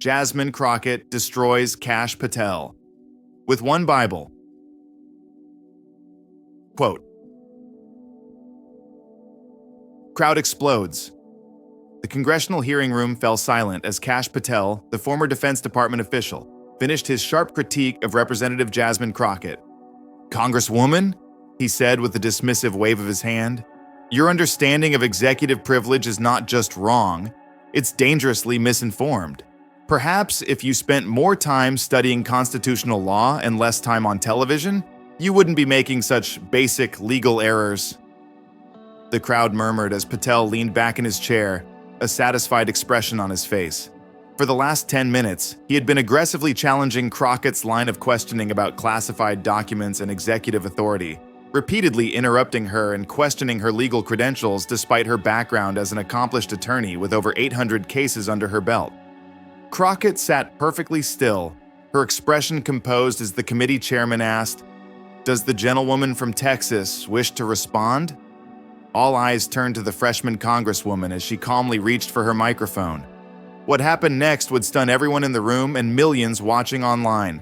Jasmine Crockett destroys Kash Patel. With one Bible. Quote, crowd explodes. The congressional hearing room fell silent as Kash Patel, the former Defense Department official, finished his sharp critique of Representative Jasmine Crockett. "Congresswoman," he said with a dismissive wave of his hand, "your understanding of executive privilege is not just wrong, it's dangerously misinformed. Perhaps if you spent more time studying constitutional law and less time on television, you wouldn't be making such basic legal errors." The crowd murmured as Patel leaned back in his chair, a satisfied expression on his face. For the last 10 minutes, he had been aggressively challenging Crockett's line of questioning about classified documents and executive authority, repeatedly interrupting her and questioning her legal credentials despite her background as an accomplished attorney with over 800 cases under her belt. Crockett sat perfectly still, her expression composed as the committee chairman asked, "Does the gentlewoman from Texas wish to respond?" All eyes turned to the freshman congresswoman as she calmly reached for her microphone. What happened next would stun everyone in the room and millions watching online.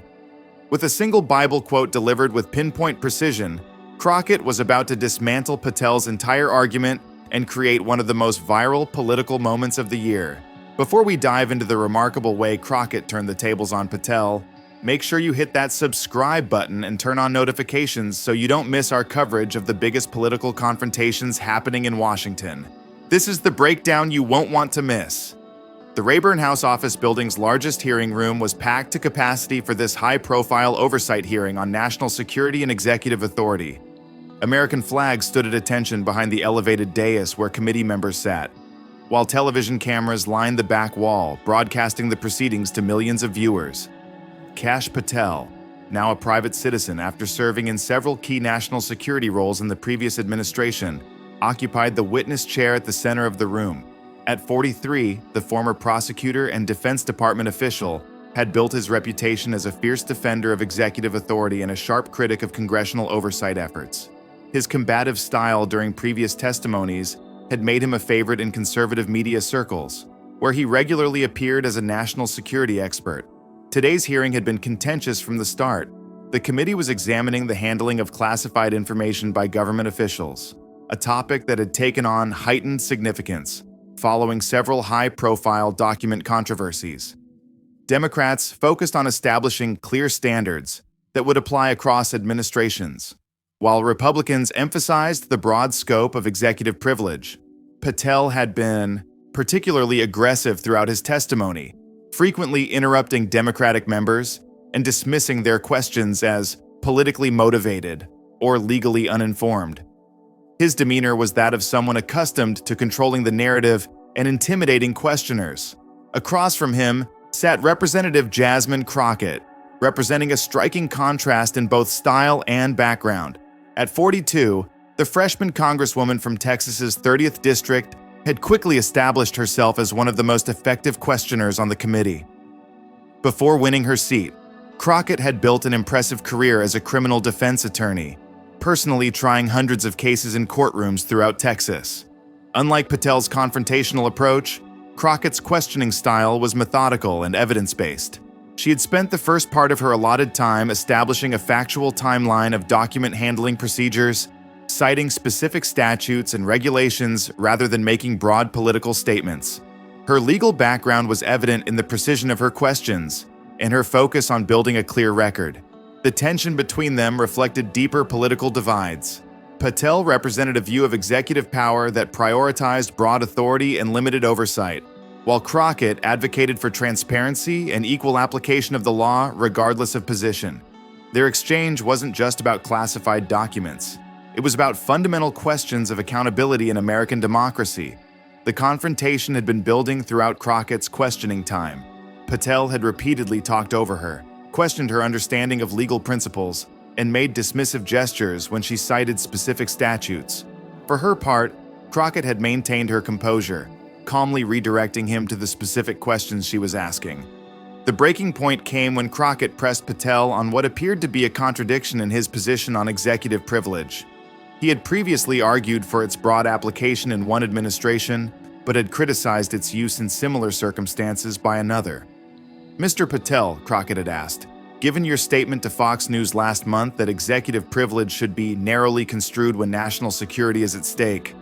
With a single Bible quote delivered with pinpoint precision, Crockett was about to dismantle Patel's entire argument and create one of the most viral political moments of the year. Before we dive into the remarkable way Crockett turned the tables on Patel, make sure you hit that subscribe button and turn on notifications so you don't miss our coverage of the biggest political confrontations happening in Washington. This is the breakdown you won't want to miss. The Rayburn House Office Building's largest hearing room was packed to capacity for this high-profile oversight hearing on national security and executive authority. American flags stood at attention behind the elevated dais where committee members sat, while television cameras lined the back wall, broadcasting the proceedings to millions of viewers. Kash Patel, now a private citizen after serving in several key national security roles in the previous administration, occupied the witness chair at the center of the room. At 43, the former prosecutor and Defense Department official had built his reputation as a fierce defender of executive authority and a sharp critic of congressional oversight efforts. His combative style during previous testimonies had made him a favorite in conservative media circles, where he regularly appeared as a national security expert. Today's hearing had been contentious from the start. The committee was examining the handling of classified information by government officials, a topic that had taken on heightened significance following several high-profile document controversies. Democrats focused on establishing clear standards that would apply across administrations, while Republicans emphasized the broad scope of executive privilege. Patel had been particularly aggressive throughout his testimony, frequently interrupting Democratic members and dismissing their questions as politically motivated or legally uninformed. His demeanor was that of someone accustomed to controlling the narrative and intimidating questioners. Across from him sat Representative Jasmine Crockett, representing a striking contrast in both style and background. At 42, the freshman congresswoman from Texas's 30th district had quickly established herself as one of the most effective questioners on the committee. Before winning her seat, Crockett had built an impressive career as a criminal defense attorney, personally trying hundreds of cases in courtrooms throughout Texas. Unlike Patel's confrontational approach, Crockett's questioning style was methodical and evidence-based. She had spent the first part of her allotted time establishing a factual timeline of document handling procedures, citing specific statutes and regulations rather than making broad political statements. Her legal background was evident in the precision of her questions and her focus on building a clear record. The tension between them reflected deeper political divides. Patel represented a view of executive power that prioritized broad authority and limited oversight, while Crockett advocated for transparency and equal application of the law regardless of position. Their exchange wasn't just about classified documents. It was about fundamental questions of accountability in American democracy. The confrontation had been building throughout Crockett's questioning time. Patel had repeatedly talked over her, questioned her understanding of legal principles, and made dismissive gestures when she cited specific statutes. For her part, Crockett had maintained her composure, calmly redirecting him to the specific questions she was asking. The breaking point came when Crockett pressed Patel on what appeared to be a contradiction in his position on executive privilege. He had previously argued for its broad application in one administration, but had criticized its use in similar circumstances by another. Mr. Patel, Crockett had asked, given your statement to Fox News last month that executive privilege should be narrowly construed when national security is at stake,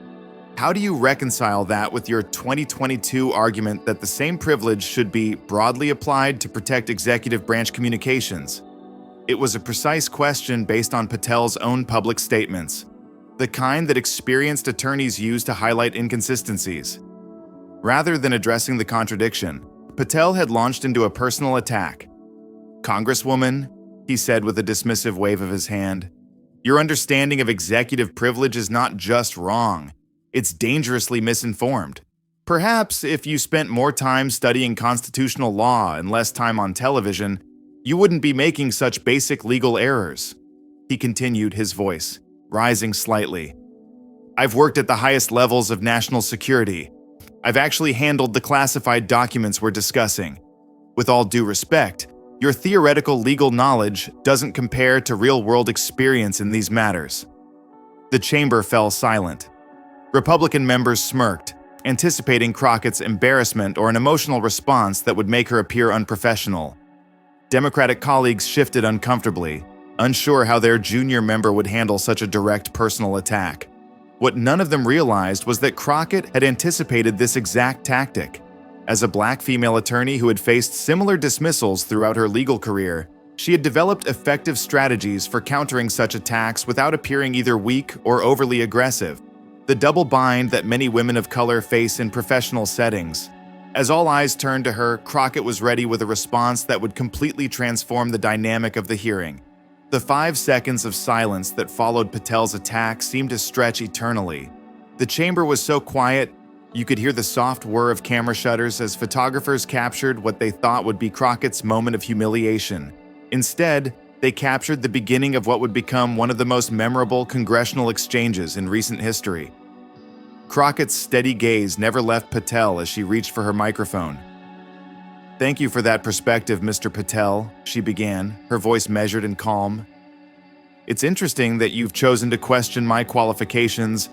how do you reconcile that with your 2022 argument that the same privilege should be broadly applied to protect executive branch communications? It was a precise question based on Patel's own public statements, the kind that experienced attorneys use to highlight inconsistencies. Rather than addressing the contradiction, Patel had launched into a personal attack. "Congresswoman," he said with a dismissive wave of his hand, "your understanding of executive privilege is not just wrong, it's dangerously misinformed. Perhaps if you spent more time studying constitutional law and less time on television, you wouldn't be making such basic legal errors." He continued, his voice rising slightly. "I've worked at the highest levels of national security. I've actually handled the classified documents we're discussing. With all due respect, your theoretical legal knowledge doesn't compare to real-world experience in these matters." The chamber fell silent. Republican members smirked, anticipating Crockett's embarrassment or an emotional response that would make her appear unprofessional. Democratic colleagues shifted uncomfortably, unsure how their junior member would handle such a direct personal attack. What none of them realized was that Crockett had anticipated this exact tactic. As a black female attorney who had faced similar dismissals throughout her legal career, she had developed effective strategies for countering such attacks without appearing either weak or overly aggressive. The double bind that many women of color face in professional settings. As all eyes turned to her, Crockett was ready with a response that would completely transform the dynamic of the hearing. The 5 seconds of silence that followed Patel's attack seemed to stretch eternally. The chamber was so quiet, you could hear the soft whir of camera shutters as photographers captured what they thought would be Crockett's moment of humiliation. Instead, they captured the beginning of what would become one of the most memorable congressional exchanges in recent history. Crockett's steady gaze never left Patel as she reached for her microphone. "Thank you for that perspective, Mr. Patel," she began, her voice measured and calm. "It's interesting that you've chosen to question my qualifications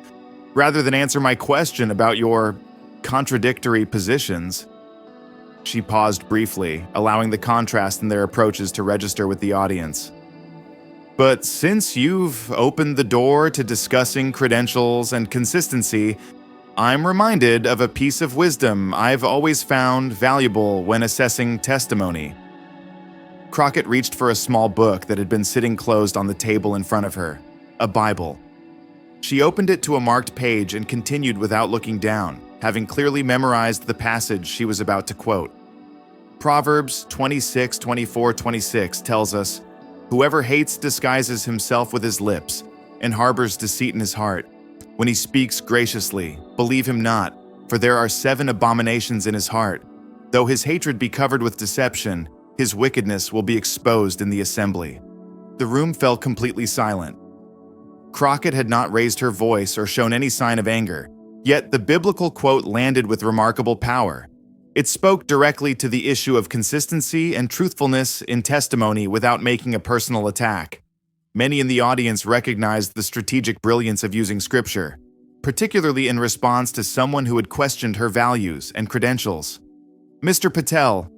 rather than answer my question about your contradictory positions." She paused briefly, allowing the contrast in their approaches to register with the audience. "But since you've opened the door to discussing credentials and consistency, I'm reminded of a piece of wisdom I've always found valuable when assessing testimony." Crockett reached for a small book that had been sitting closed on the table in front of her, a Bible. She opened it to a marked page and continued without looking down, having clearly memorized the passage she was about to quote. Proverbs 26:24-26 tells us, "Whoever hates disguises himself with his lips and harbors deceit in his heart. When he speaks graciously, believe him not, for there are 7 abominations in his heart. Though his hatred be covered with deception, his wickedness will be exposed in the assembly." The room fell completely silent. Crockett had not raised her voice or shown any sign of anger, yet the biblical quote landed with remarkable power. It spoke directly to the issue of consistency and truthfulness in testimony without making a personal attack. Many in the audience recognized the strategic brilliance of using scripture, particularly in response to someone who had questioned her values and credentials. "Mr. Patel,"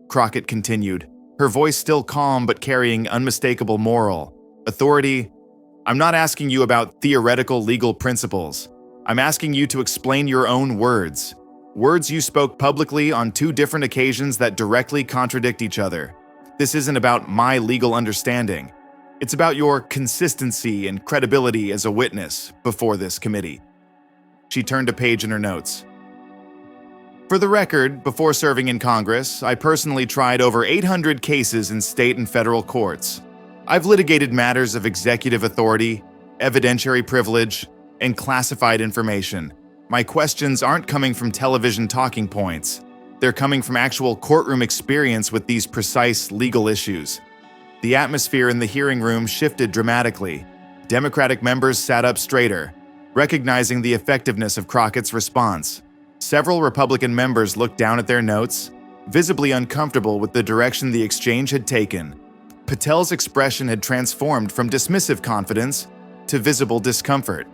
Crockett continued, her voice still calm but carrying unmistakable moral authority, "I'm not asking you about theoretical legal principles. I'm asking you to explain your own words. Words you spoke publicly on 2 different occasions that directly contradict each other. This isn't about my legal understanding. It's about your consistency and credibility as a witness before this committee." She turned a page in her notes. "For the record, before serving in Congress, I personally tried over 800 cases in state and federal courts. I've litigated matters of executive authority, evidentiary privilege, and classified information. My questions aren't coming from television talking points. They're coming from actual courtroom experience with these precise legal issues." The atmosphere in the hearing room shifted dramatically. Democratic members sat up straighter, recognizing the effectiveness of Crockett's response. Several Republican members looked down at their notes, visibly uncomfortable with the direction the exchange had taken. Patel's expression had transformed from dismissive confidence to visible discomfort.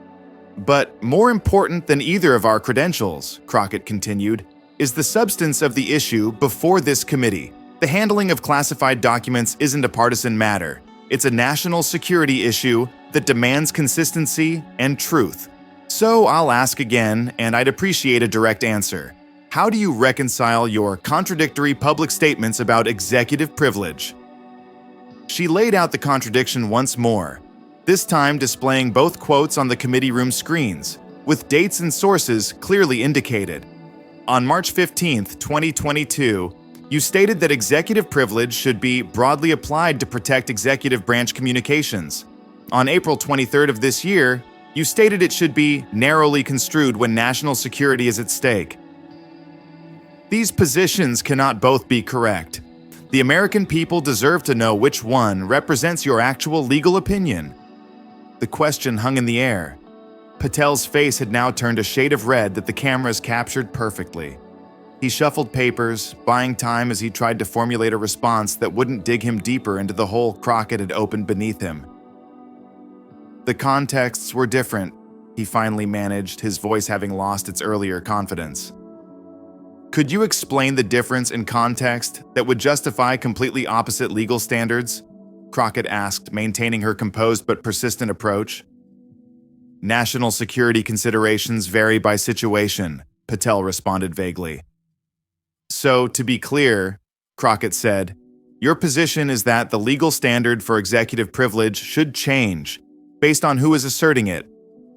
"But more important than either of our credentials," Crockett continued, "is the substance of the issue before this committee. The handling of classified documents isn't a partisan matter. It's a national security issue that demands consistency and truth. So I'll ask again, and I'd appreciate a direct answer. How do you reconcile your contradictory public statements about executive privilege? She laid out the contradiction once more, this time displaying both quotes on the committee room screens, with dates and sources clearly indicated. On March 15, 2022, you stated that executive privilege should be broadly applied to protect executive branch communications. On April 23rd of this year, you stated it should be narrowly construed when national security is at stake. These positions cannot both be correct. The American people deserve to know which one represents your actual legal opinion. The question hung in the air. Patel's face had now turned a shade of red that the cameras captured perfectly. He shuffled papers, buying time as he tried to formulate a response that wouldn't dig him deeper into the hole Crockett had opened beneath him. The contexts were different, he finally managed, his voice having lost its earlier confidence. Could you explain the difference in context that would justify completely opposite legal standards? Crockett asked, maintaining her composed but persistent approach. National security considerations vary by situation, Patel responded vaguely. So, to be clear, Crockett said, your position is that the legal standard for executive privilege should change based on who is asserting it,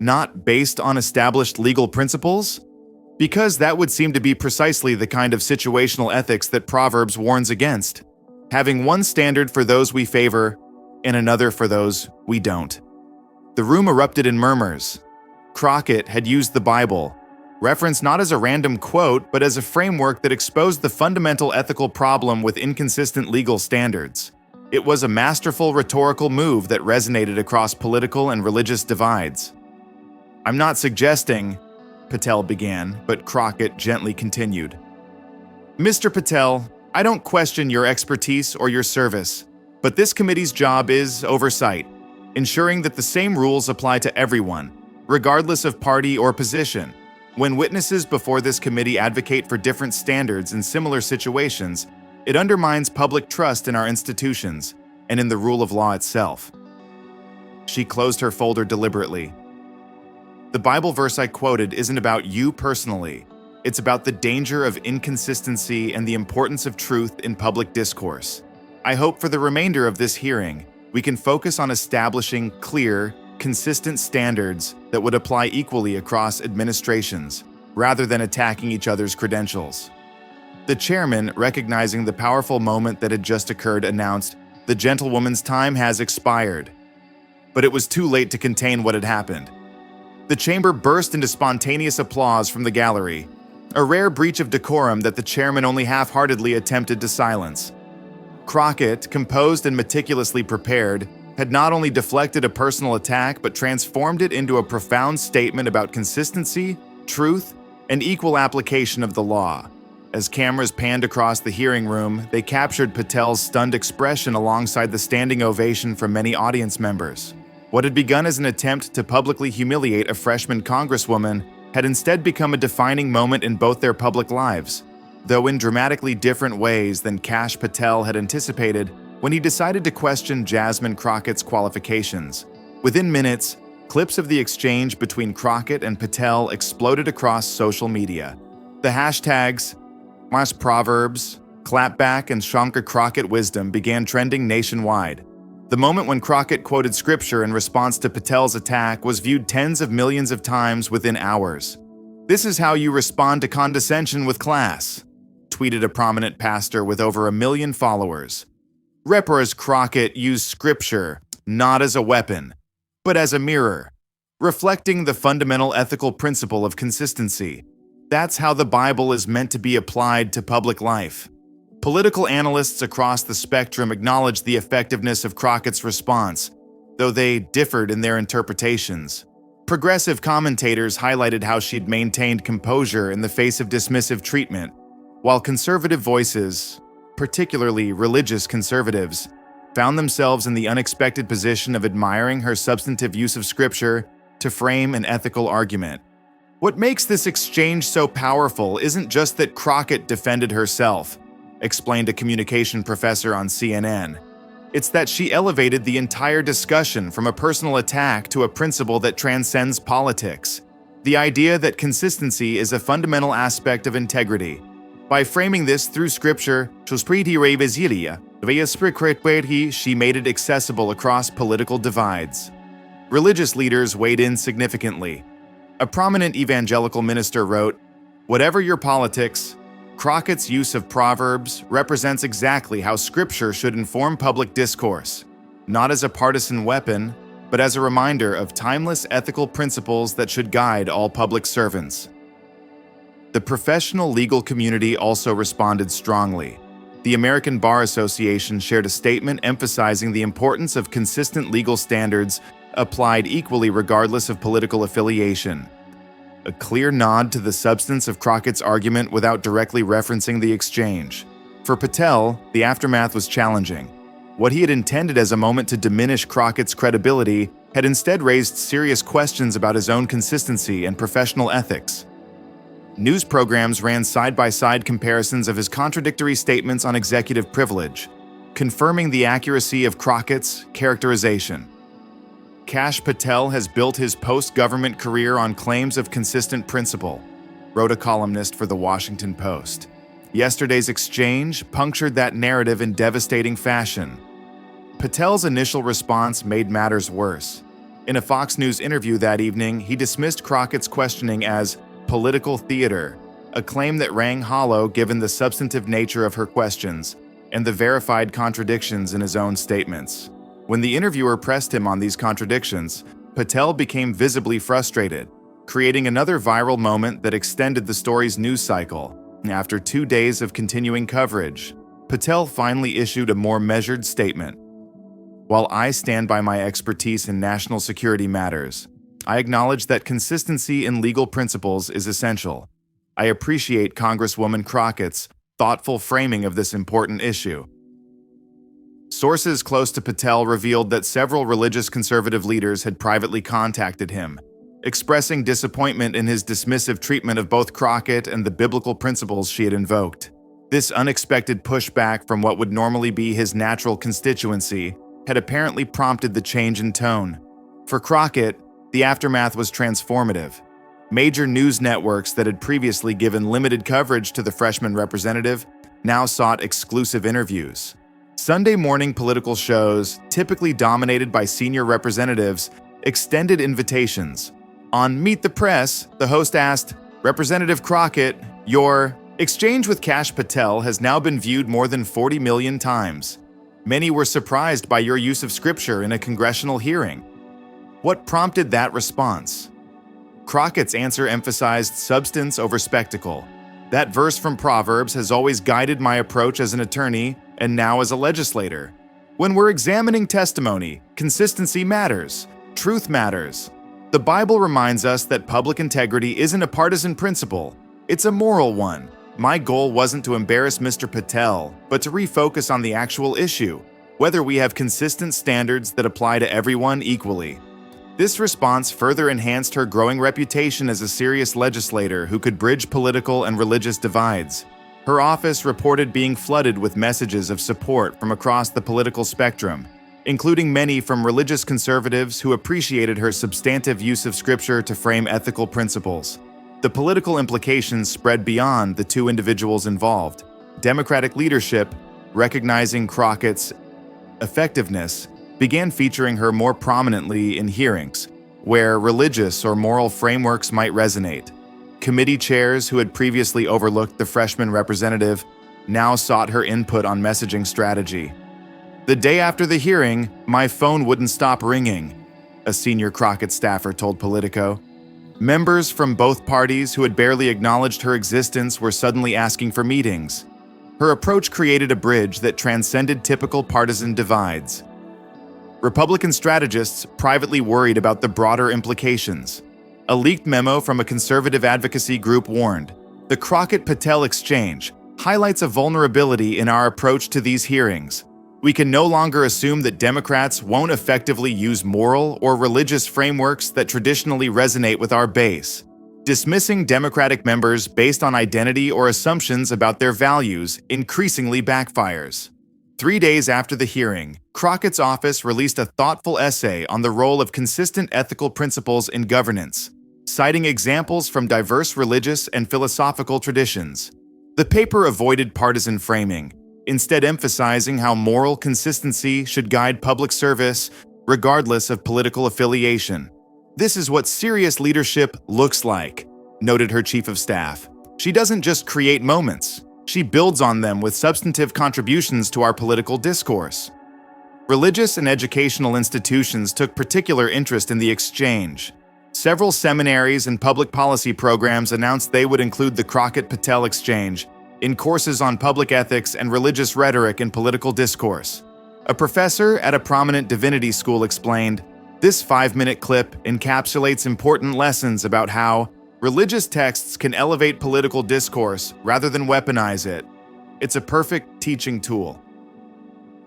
not based on established legal principles? Because that would seem to be precisely the kind of situational ethics that Proverbs warns against, having one standard for those we favor and another for those we don't. The room erupted in murmurs. Crockett had used the Bible, referenced not as a random quote, but as a framework that exposed the fundamental ethical problem with inconsistent legal standards. It was a masterful rhetorical move that resonated across political and religious divides. I'm not suggesting, Patel began, but Crockett gently continued. Mr. Patel, I don't question your expertise or your service, but this committee's job is oversight, ensuring that the same rules apply to everyone, regardless of party or position. When witnesses before this committee advocate for different standards in similar situations, it undermines public trust in our institutions and in the rule of law itself. She closed her folder deliberately. The Bible verse I quoted isn't about you personally. It's about the danger of inconsistency and the importance of truth in public discourse. I hope for the remainder of this hearing, we can focus on establishing clear, consistent standards that would apply equally across administrations, rather than attacking each other's credentials. The chairman, recognizing the powerful moment that had just occurred, announced, "The gentlewoman's time has expired." But it was too late to contain what had happened. The chamber burst into spontaneous applause from the gallery, a rare breach of decorum that the chairman only half-heartedly attempted to silence. Crockett, composed and meticulously prepared, had not only deflected a personal attack but transformed it into a profound statement about consistency, truth, and equal application of the law. As cameras panned across the hearing room, they captured Patel's stunned expression alongside the standing ovation from many audience members. What had begun as an attempt to publicly humiliate a freshman congresswoman had instead become a defining moment in both their public lives, though in dramatically different ways than Kash Patel had anticipated when he decided to question Jasmine Crockett's qualifications. Within minutes, clips of the exchange between Crockett and Patel exploded across social media. The hashtags Mas Proverbs, Clapback, and Shankar Crockett Wisdom began trending nationwide. The moment when Crockett quoted scripture in response to Patel's attack was viewed tens of millions of times within hours. "This is how you respond to condescension with class," tweeted a prominent pastor with over 1 million followers. Reppers Crockett used scripture not as a weapon, but as a mirror, reflecting the fundamental ethical principle of consistency. That's how the Bible is meant to be applied to public life. Political analysts across the spectrum acknowledged the effectiveness of Crockett's response, though they differed in their interpretations. Progressive commentators highlighted how she'd maintained composure in the face of dismissive treatment, while conservative voices, particularly religious conservatives, found themselves in the unexpected position of admiring her substantive use of scripture to frame an ethical argument. What makes this exchange so powerful isn't just that Crockett defended herself, explained a communication professor on CNN. It's that she elevated the entire discussion from a personal attack to a principle that transcends politics. The idea that consistency is a fundamental aspect of integrity. By framing this through scripture, she made it accessible across political divides. Religious leaders weighed in significantly. A prominent evangelical minister wrote, "Whatever your politics, Crockett's use of Proverbs represents exactly how Scripture should inform public discourse, not as a partisan weapon, but as a reminder of timeless ethical principles that should guide all public servants." The professional legal community also responded strongly. The American Bar Association shared a statement emphasizing the importance of consistent legal standards applied equally regardless of political affiliation. A clear nod to the substance of Crockett's argument without directly referencing the exchange. For Patel, the aftermath was challenging. What he had intended as a moment to diminish Crockett's credibility had instead raised serious questions about his own consistency and professional ethics. News programs ran side-by-side comparisons of his contradictory statements on executive privilege, confirming the accuracy of Crockett's characterization. Kash Patel has built his post-government career on claims of consistent principle, wrote a columnist for The Washington Post. Yesterday's exchange punctured that narrative in devastating fashion. Patel's initial response made matters worse. In a Fox News interview that evening, he dismissed Crockett's questioning as political theater, a claim that rang hollow given the substantive nature of her questions and the verified contradictions in his own statements. When the interviewer pressed him on these contradictions, Patel became visibly frustrated, creating another viral moment that extended the story's news cycle. After 2 days of continuing coverage, Patel finally issued a more measured statement. "While I stand by my expertise in national security matters, I acknowledge that consistency in legal principles is essential. I appreciate Congresswoman Crockett's thoughtful framing of this important issue." Sources close to Patel revealed that several religious conservative leaders had privately contacted him, expressing disappointment in his dismissive treatment of both Crockett and the biblical principles she had invoked. This unexpected pushback from what would normally be his natural constituency had apparently prompted the change in tone. For Crockett, the aftermath was transformative. Major news networks that had previously given limited coverage to the freshman representative now sought exclusive interviews. Sunday morning political shows, typically dominated by senior representatives, extended invitations. On Meet the Press, the host asked, "Representative Crockett, your exchange with Kash Patel has now been viewed more than 40 million times. Many were surprised by your use of scripture in a congressional hearing." What prompted that response? Crockett's answer emphasized substance over spectacle. "That verse from Proverbs has always guided my approach as an attorney and now as a legislator. When we're examining testimony, consistency matters. Truth matters. The Bible reminds us that public integrity isn't a partisan principle. It's a moral one. My goal wasn't to embarrass Mr. Patel, but to refocus on the actual issue, whether we have consistent standards that apply to everyone equally." This response further enhanced her growing reputation as a serious legislator who could bridge political and religious divides. Her office reported being flooded with messages of support from across the political spectrum, including many from religious conservatives who appreciated her substantive use of scripture to frame ethical principles. The political implications spread beyond the two individuals involved. Democratic leadership, recognizing Crockett's effectiveness, began featuring her more prominently in hearings, where religious or moral frameworks might resonate. Committee chairs who had previously overlooked the freshman representative now sought her input on messaging strategy. "The day after the hearing, my phone wouldn't stop ringing," a senior Crockett staffer told Politico. Members from both parties who had barely acknowledged her existence were suddenly asking for meetings. Her approach created a bridge that transcended typical partisan divides. Republican strategists privately worried about the broader implications. A leaked memo from a conservative advocacy group warned, "The Crockett-Patel exchange highlights a vulnerability in our approach to these hearings. We can no longer assume that Democrats won't effectively use moral or religious frameworks that traditionally resonate with our base. Dismissing Democratic members based on identity or assumptions about their values increasingly backfires. 3 days after the hearing, Crockett's office released a thoughtful essay on the role of consistent ethical principles in governance, citing examples from diverse religious and philosophical traditions. The paper avoided partisan framing, instead emphasizing how moral consistency should guide public service regardless of political affiliation. "This is what serious leadership looks like," noted her chief of staff. "She doesn't just create moments. She builds on them with substantive contributions to our political discourse." Religious and educational institutions took particular interest in the exchange. Several seminaries and public policy programs announced they would include the Crockett-Patel exchange in courses on public ethics and religious rhetoric in political discourse. A professor at a prominent divinity school explained, "This 5-minute clip encapsulates important lessons about how religious texts can elevate political discourse rather than weaponize it. It's a perfect teaching tool."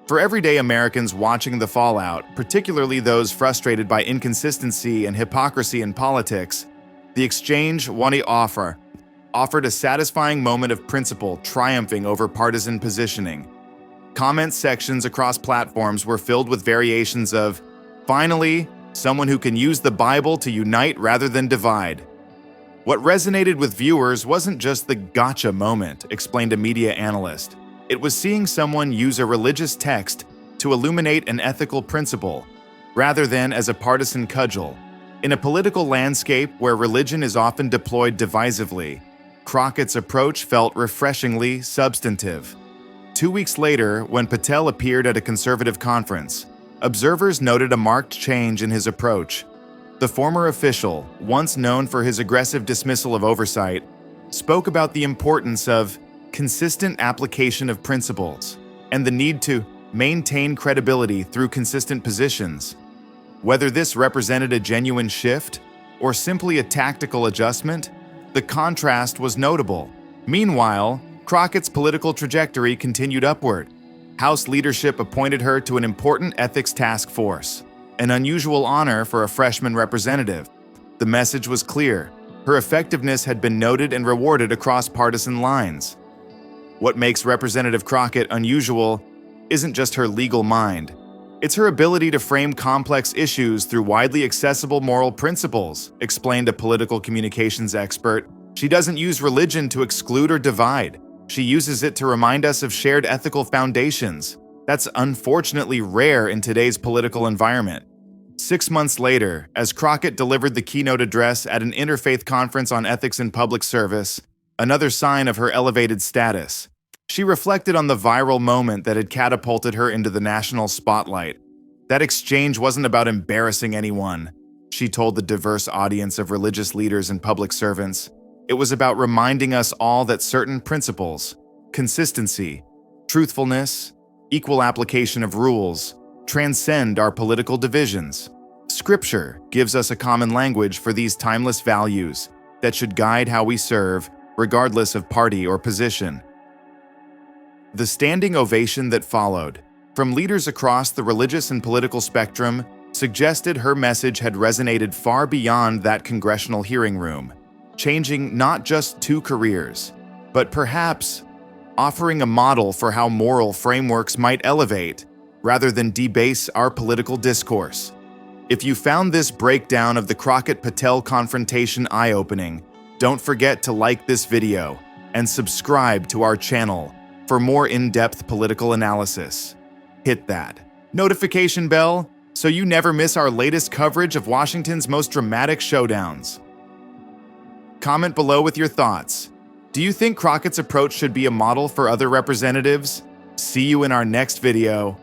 For everyday Americans watching the fallout, particularly those frustrated by inconsistency and hypocrisy in politics, the exchange offered a satisfying moment of principle triumphing over partisan positioning. Comment sections across platforms were filled with variations of, "Finally, someone who can use the Bible to unite rather than divide." What resonated with viewers wasn't just the gotcha moment, explained a media analyst. It was seeing someone use a religious text to illuminate an ethical principle, rather than as a partisan cudgel. In a political landscape where religion is often deployed divisively, Crockett's approach felt refreshingly substantive. 2 weeks later, when Patel appeared at a conservative conference, observers noted a marked change in his approach. The former official, once known for his aggressive dismissal of oversight, spoke about the importance of consistent application of principles and the need to maintain credibility through consistent positions. Whether this represented a genuine shift or simply a tactical adjustment, the contrast was notable. Meanwhile, Crockett's political trajectory continued upward. House leadership appointed her to an important ethics task force, an unusual honor for a freshman representative. The message was clear. Her effectiveness had been noted and rewarded across partisan lines. What makes Representative Crockett unusual isn't just her legal mind. It's her ability to frame complex issues through widely accessible moral principles, explained a political communications expert. She doesn't use religion to exclude or divide. She uses it to remind us of shared ethical foundations. That's unfortunately rare in today's political environment. 6 months later, as Crockett delivered the keynote address at an interfaith conference on ethics in public service, another sign of her elevated status, she reflected on the viral moment that had catapulted her into the national spotlight. That exchange wasn't about embarrassing anyone, she told the diverse audience of religious leaders and public servants. It was about reminding us all that certain principles, consistency, truthfulness, equal application of rules, transcend our political divisions. Scripture gives us a common language for these timeless values that should guide how we serve, regardless of party or position. The standing ovation that followed, from leaders across the religious and political spectrum, suggested her message had resonated far beyond that congressional hearing room, changing not just 2 careers, but perhaps offering a model for how moral frameworks might elevate rather than debase our political discourse. If you found this breakdown of the Crockett-Patel confrontation eye-opening, don't forget to like this video and subscribe to our channel for more in-depth political analysis. Hit that notification bell so you never miss our latest coverage of Washington's most dramatic showdowns. Comment below with your thoughts. Do you think Crockett's approach should be a model for other representatives? See you in our next video.